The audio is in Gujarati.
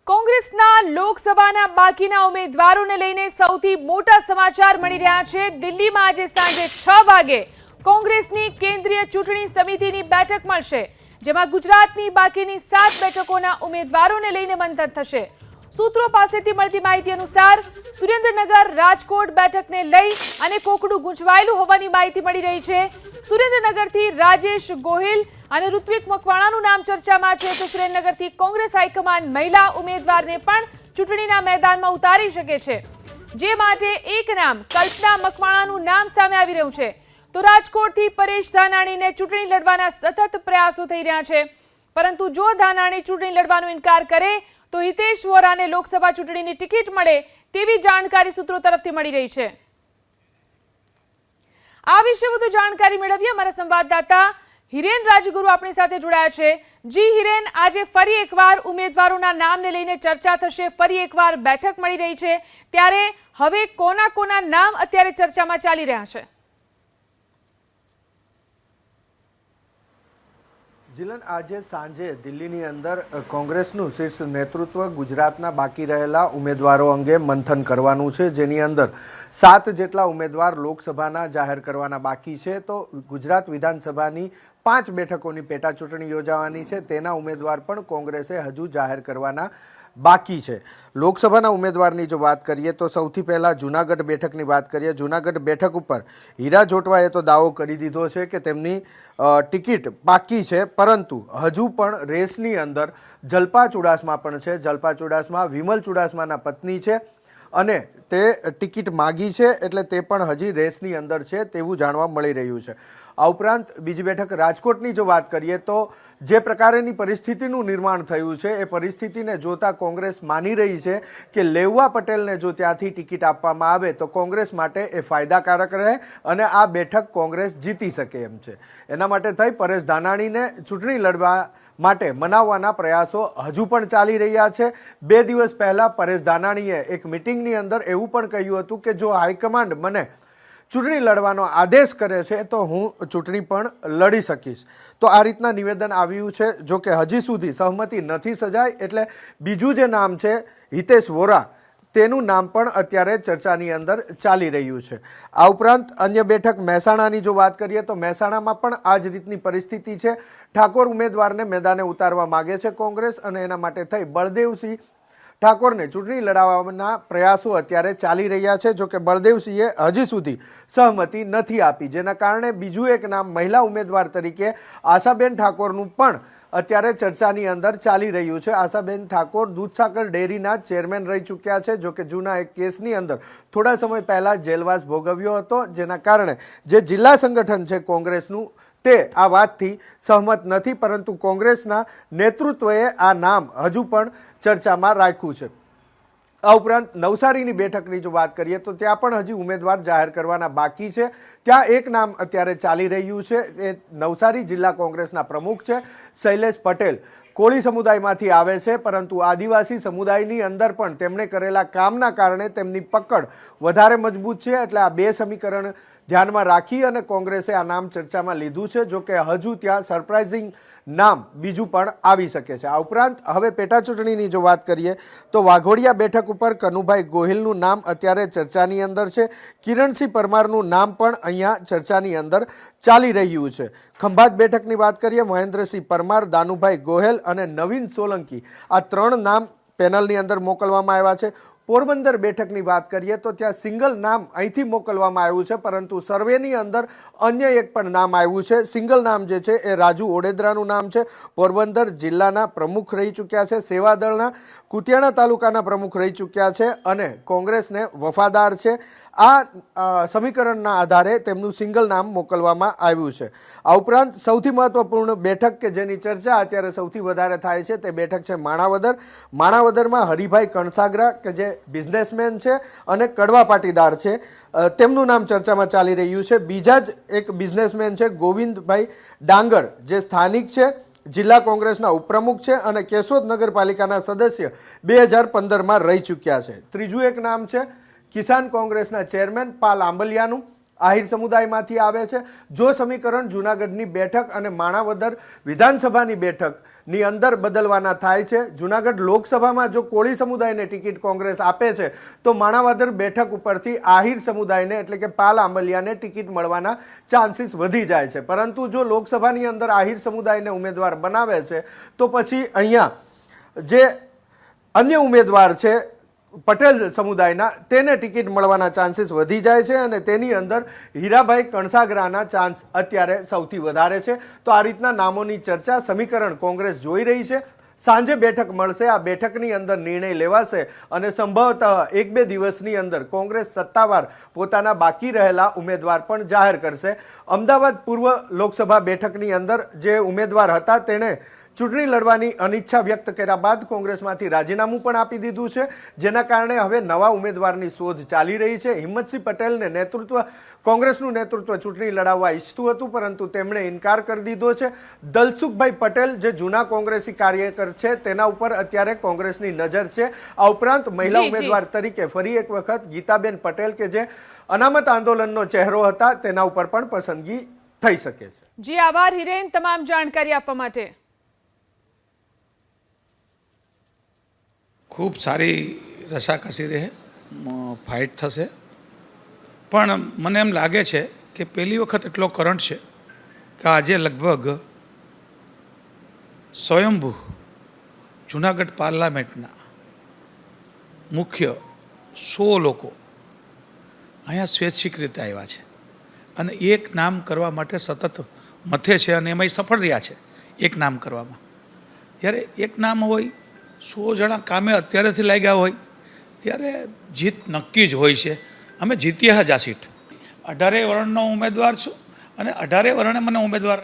કોંગ્રેસના લોકસભાના બાકીના ઉમેદવારોને લઈને સૌથી મોટા સમાચાર મળી રહ્યા છે। દિલ્હીમાં આજે સાંજે 6 વાગે કોંગ્રેસની કેન્દ્રીય ચૂંટણી સમિતિની બેઠક મળશે, જેમાં ગુજરાતની બાકીની 7 બેઠકોના ઉમેદવારોને લઈને મંથન થશે। સૂત્રો પાસેથી મળતી માહિતી અનુસાર સુરેન્દ્રનગર રાજકોટ બેઠકને લઈ અને કોકડું ગૂંચવાયેલું હોવાની માહિતી મળી રહી છે। સુરેન્દ્રનગરથી રાજેશ ગોહિલ અને ઋત્વિક મકવાણાનું નામ ચર્ચામાં છે, તો સુરેન્દ્રનગરથી કોંગ્રેસ હાઈકમાન્ડ મહિલા ઉમેદવારને પણ ચૂંટણીના મેદાનમાં ઉતારી શકે છે, જે માટે એક નામ કલ્પના મકવાણાનું નામ સામે આવી રહ્યું છે। તો રાજકોટથી પરેશ ધાનાણીને ચૂંટણી લડવાના સતત પ્રયાસો થઈ રહ્યા છે, પરંતુ જો ધાનાણી ચૂંટણી લડવાનો ઇનકાર કરે તો હિતેશ વોરાને લોકસભા ચૂંટણીની ટિકિટ મળે તેવી જાણકારી સૂત્રો તરફથી મળી રહી છે। આ વિશે વધુ જાણકારી મેળવીએ અમારા સંવાદદાતા હિરેન રાજગુરુ આપણી સાથે જોડાયા છે। જી હિરેન, આજે ફરી એકવાર ઉમેદવારોના નામને લઈને ચર્ચા થશે, ફરી એકવાર બેઠક મળી રહી છે, ત્યારે હવે કોના નામ અત્યારે ચર્ચામાં ચાલી રહ્યા છે? જીલન, આજે સાંજે દિલ્હીની અંદર કોંગ્રેસનું શીર્ષ નેતૃત્વ ગુજરાતના બાકી રહેલા ઉમેદવારો અંગે મંથન કરવાનું છે, જેની અંદર 7 જેટલા ઉમેદવાર લોકસભાના જાહેર કરવાના બાકી છે। તો ગુજરાત વિધાનસભાની 5 બેઠકોની પેટા ચૂંટણી યોજાવાની છે, તેના ઉમેદવાર પણ કોંગ્રેસે હજુ જાહેર કરવાના બાકી છે। લોકસભાના ઉમેદવારની જો વાત કરીએ તો સૌથી પહેલાં જૂનાગઢ બેઠકની વાત કરીએ। જૂનાગઢ બેઠક ઉપર હીરા જોટવાએ તો દાવો કરી દીધો છે કે તેમની ટિકિટ બાકી છે, પરંતુ હજુ પણ રેસની અંદર જલ્પા ચુડાસમા પણ છે। જલ્પા ચુડાસમા વિમલ ચુડાસમાના પત્ની છે અને તે ટિકિટ માગી છે, એટલે તે પણ હજી રેસની અંદર છે તેવું જાણવા મળી રહ્યું છે। આ ઉપરાંત બીજી બેઠક રાજકોટની જો વાત કરીએ તો જે પ્રકારેની પરિસ્થિતિનું નિર્માણ થયું છે એ પરિસ્થિતિને જોતા કોંગ્રેસ માની રહી છે કે લેઉવા પટેલને જો ત્યાંથી ટિકિટ આપવામાં આવે તો કોંગ્રેસ માટે એ ફાયદાકારક રહે અને આ બેઠક કોંગ્રેસ જીતી શકે એમ છે। એના માટે થઈ પરેશ ધાનાણીને ચૂંટણી લડવા માટે મનાવવાના પ્રયાસો હજુ પણ ચાલી રહ્યા છે। 2 દિવસ પહેલા પરેશ ધાનાણીએ એક મિટિંગની અંદર એવું પણ કહ્યું હતું કે જો હાઈકમાન્ડ મને ચૂંટણી લડવાનો આદેશ કરે છે તો હું ચૂંટણી પણ લડી શકીશ। તો આ રીતના નિવેદન આવ્યું છે, જો કે હજી સુધી સહમતિ નથી સજાઈ, એટલે બીજું જે નામ છે હિતેશ વોરા, તેનું નામ પણ અત્યારે ચર્ચાની અંદર ચાલી રહ્યું છે। આ ઉપરાંત અન્ય બેઠક મહેસાણાની જો વાત કરીએ તો મહેસાણામાં પણ આ જ રીતની પરિસ્થિતિ છે। ઠાકોર ઉમેદવારને મેદાને ઉતારવા માગે છે કોંગ્રેસ, અને એના માટે થઈ બળદેવસિંહ ઠાકોરને ચૂંટણી લડાવવાના પ્રયાસો અત્યારે ચાલી રહ્યા છે, જો કે બળદેવસિંહે હજી સુધી સહમતિ નથી આપી, જેના કારણે બીજું એક નામ મહિલા ઉમેદવાર તરીકે આશાબેન ઠાકોરનું પણ અત્યારે ચર્ચાની અંદર ચાલી રહ્યું છે। આશાબેન ઠાકોર દૂધસાગર ડેરીના ચેરમેન રહી ચૂક્યા છે, જો કે જૂના એક કેસની અંદર થોડા સમય પહેલાં જેલવાસ ભોગવ્યો હતો, જેના કારણે જે જિલ્લા સંગઠન છે કોંગ્રેસનું તે આ વાતથી સહમત નથી, પરંતુ કોંગ્રેસના નેતૃત્વએ આ નામ હજુ પણ ચર્ચામાં રાખ્યું છે। આ ઉપરાંત નવસારીની બેઠકની જો વાત કરીએ તો ત્યાં પણ હજી ઉમેદવાર જાહેર કરવાના બાકી છે। ત્યાં એક નામ અત્યારે ચાલી રહ્યું છે, એ નવસારી જિલ્લા કોંગ્રેસના પ્રમુખ છે શૈલેષ પટેલ। કોળી સમુદાયમાંથી આવે છે, પરંતુ આદિવાસી સમુદાયની અંદર પણ તેમણે કરેલા કામના કારણે તેમની પકડ વધારે મજબૂત છે, એટલે આ 2 સમીકરણ ધ્યાનમાં રાખી અને કોંગ્રેસે આ નામ ચર્ચામાં લીધું છે, જો કે હજુ ત્યાં સરપ્રાઇઝિંગ નામ બીજું પણ આવી શકે છે। આ ઉપરાંત હવે પેટા ચૂંટણીની જો વાત કરીએ તો વાઘોડિયા બેઠક ઉપર કનુભાઈ ગોહિલનું નામ અત્યારે ચર્ચાની અંદર છે। કિરણસિંહ પરમારનું નામ પણ અહીંયા ચર્ચાની અંદર ચાલી રહ્યું છે। ખંભાત બેઠકની વાત કરીએ, મહેન્દ્રસિંહ પરમાર, દાનુભાઈ ગોહેલ અને નવીન સોલંકી, આ 3 નામ પેનલની અંદર મોકલવામાં આવ્યા છે। પોરબંદર બેઠકની વાત કરીએ તો ત્યાં સિંગલ નામ અહીંથી મોકલવામાં આવ્યું છે, પરંતુ સર્વેની અંદર અન્ય એક પણ નામ આવ્યું છે। સિંગલ નામ જે છે એ રાજુ ઓડેદરાનું નામ છે। પોરબંદર જિલ્લાના પ્રમુખ રહી ચૂક્યા છે, સેવાદળના કુતિયાણા તાલુકાના પ્રમુખ રહી ચૂક્યા છે અને કોંગ્રેસને વફાદાર છે। આ સમીકરણના આધારે તેમનું સિંગલ નામ મોકલવામાં આવ્યું છે। આ ઉપરાંત સૌથી મહત્વપૂર્ણ બેઠક કે જેની ચર્ચા અત્યારે સૌથી વધારે થાય છે તે બેઠક છે માણાવદર। માણાવદરમાં હરિભાઈ કણસાગરા કે જે બિઝનેસમેન છે અને કડવા પાટીદાર છે, તેમનું નામ ચર્ચામાં ચાલી રહ્યું છે। બીજા જ એક બિઝનેસમેન છે ગોવિંદભાઈ ડાંગર, જે સ્થાનિક છે, જિલ્લા કોંગ્રેસના ઉપપ્રમુખ છે અને કેશોદ નગરપાલિકાના સદસ્ય 2015માં રહી ચૂક્યા છે। ત્રીજું એક નામ છે કિસાન કોંગ્રેસના ચેરમેન પાલ આંબલિયાનું, આહિર સમુદાયમાંથી આવે છે। જો સમીકરણ જૂનાગઢની બેઠક અને માણાવદર વિધાનસભાની બેઠક ની અંદર બદલવાના થાય છે. જુનાગઢ લોકસભામાં જો કોળી સમુદાયને ટિકિટ કોંગ્રેસ આપે છે તો માણાવદર બેઠક ઉપરથી આહિર સમુદાયને એટલે કે પાલ આંબલિયાને ટિકિટ મળવાના ચાન્સીસ વધી જાય છે. પરંતુ જો લોકસભાની અંદર આહિર સમુદાયને ઉમેદવાર બનાવે છે તો પછી અહીંયા જે અન્ય ઉમેદવાર છે પટેલ સમુદાયના તેને ટિકિટ મળવાના ચાન્સીસ વધી જાય છે અને તેની અંદર હીરાભાઈ કણસાગરાના ચાન્સ અત્યારે સૌથી વધારે છે. તો આ રીતના નામોની ચર્ચા સમીકરણ કોંગ્રેસ જોઈ રહી છે. સાંજે બેઠક મળશે, આ બેઠકની અંદર નિર્ણય લેવાશે અને સંભવતઃ 1-2 દિવસની અંદર કોંગ્રેસ સત્તાવાર પોતાના બાકી રહેલા ઉમેદવાર પણ જાહેર કરશે. અમદાવાદ પૂર્વ લોકસભા બેઠકની અંદર જે ઉમેદવાર હતા તેણે ચૂંટણી લડવાની અનિચ્છા વ્યક્ત કર્યા બાદ કોંગ્રેસમાંથી રાજીનામું પણ આપી દીધું છે, જેના કારણે હવે નવા ઉમેદવારની શોધ ચાલી રહી છે. હિંમતસિંહ પટેલને કોંગ્રેસનું નેતૃત્વ ચૂંટણી લડાવવા ઈચ્છતું હતું, પરંતુ તેમણે ઇનકાર કરી દીધો છે. દલસુખભાઈ પટેલ જે જૂના કોંગ્રેસી કાર્યકર છે તેના ઉપર અત્યારે કોંગ્રેસની નજર છે. આ ઉપરાંત મહિલા ઉમેદવાર તરીકે ફરી એક વખત ગીતાબેન પટેલ કે જે અનામત આંદોલનનો ચહેરો હતા તેના ઉપર પણ પસંદગી થઈ શકે છે. જી આભાર હિરેન તમામ જાણકારી આપવા માટે. ખૂબ સારી રસાકસી રહે, ફાઇટ થશે, પણ મને એમ લાગે છે કે પહેલી વખત એટલો કરંટ છે કે આજે લગભગ સ્વયંભૂ જૂનાગઢ પાર્લામેન્ટના મુખ્ય 100 લોકો અહીંયા સ્વૈચ્છિક રીતે આવ્યા છે અને એક નામ કરવા માટે સતત મથે છે અને એમાં સફળ રહ્યા છે એક નામ કરવામાં. જ્યારે એક નામ હોય, 100 જણા કામે અત્યારેથી લાગ્યા હોય ત્યારે જીત નક્કી જ હોય છે. અમે જીત્યા જ આ સીટ. 18 વર્ણનો ઉમેદવાર છું અને 18 વર્ણે મને ઉમેદવાર